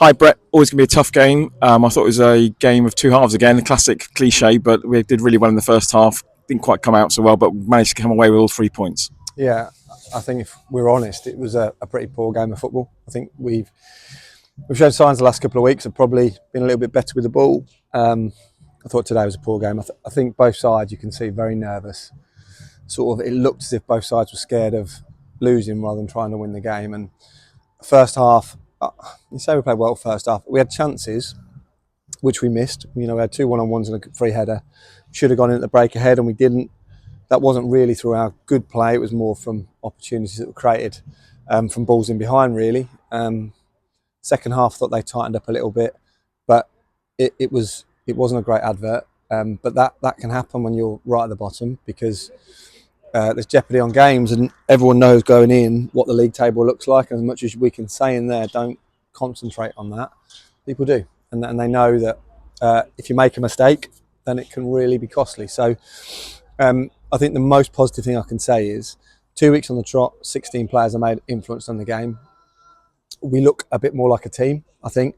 Hi Brett, always going to be a tough game. I thought it was a game of two halves again, the classic cliche, but we did really well in the first half. Didn't quite come out so well, but managed to come away with all 3 points. Yeah, I think if we're honest, it was a pretty poor game of football. I think we've shown signs the last couple of weeks of probably been a little bit better with the ball. I thought today was a poor game. I think both sides you can see very nervous. Sort of, it looked as if both sides were scared of losing rather than trying to win the game. And first half, you say we played well first half. We had chances, which we missed. We had two one-on-ones and a free header. Should have gone in at the break ahead, and we didn't. That wasn't really through our good play. It was more from opportunities that were created from balls in behind, really. Second half, I thought they tightened up a little bit, but it wasn't a great advert. But that can happen when you're right at the bottom, because there's jeopardy on games, and everyone knows going in what the league table looks like. And as much as we can say in there, don't concentrate on that, people do, and they know that if you make a mistake, then it can really be costly. So I think the most positive thing I can say is 2 weeks on the trot, 16 players have made influence on the game. We look a bit more like a team, I think.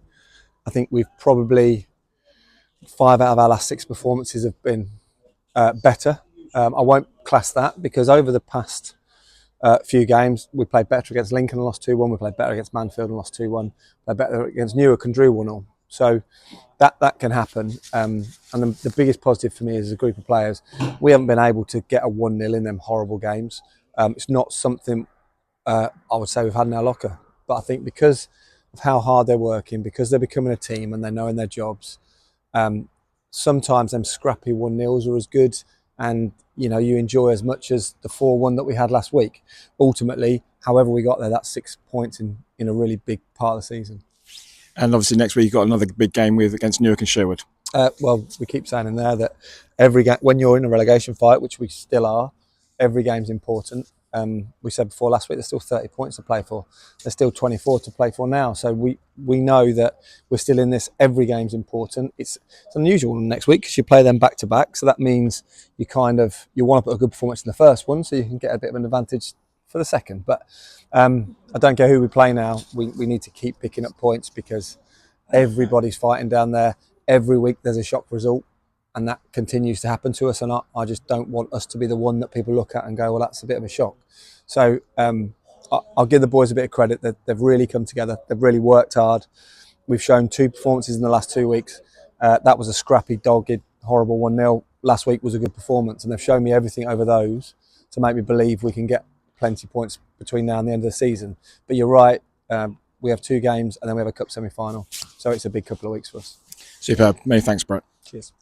I think we've probably 5 out of our last 6 performances have been better. I won't class that, because over the past few games, we played better against Lincoln and lost 2-1. We played better against Manfield and lost 2-1. Played better against Newark and drew 1-0. So that can happen. And the biggest positive for me is a group of players. We haven't been able to get a 1-0 in them horrible games. It's not something I would say we've had in our locker. But I think because of how hard they're working, because they're becoming a team and they're knowing their jobs, sometimes them scrappy 1-0s are as good, and you enjoy as much as the 4-1 that we had last week. Ultimately, however we got there, that's 6 points in a really big part of the season. And obviously next week you've got another big game against Newark and Sherwood. Well, we keep saying in there that every game, when you're in a relegation fight, which we still are, every game's important. We said before last week, there's still 30 points to play for. There's still 24 to play for now. So we know that we're still in this. Every game's important. It's unusual next week because you play them back to back. So that means you want to put a good performance in the first one, so you can get a bit of an advantage for the second. But I don't care who we play now. We need to keep picking up points, because everybody's fighting down there. Every week there's a shock result, and that continues to happen to us. And I just don't want us to be the one that people look at and go, well, that's a bit of a shock. So I'll give the boys a bit of credit that they've really come together. They've really worked hard. We've shown 2 performances in the last 2 weeks. That was a scrappy, dogged, horrible 1-0. Last week was a good performance, and they've shown me everything over those to make me believe we can get plenty of points between now and the end of the season. But you're right, we have 2 games and then we have a cup semi-final. So it's a big couple of weeks for us. Superb. Many thanks, Brett. Cheers.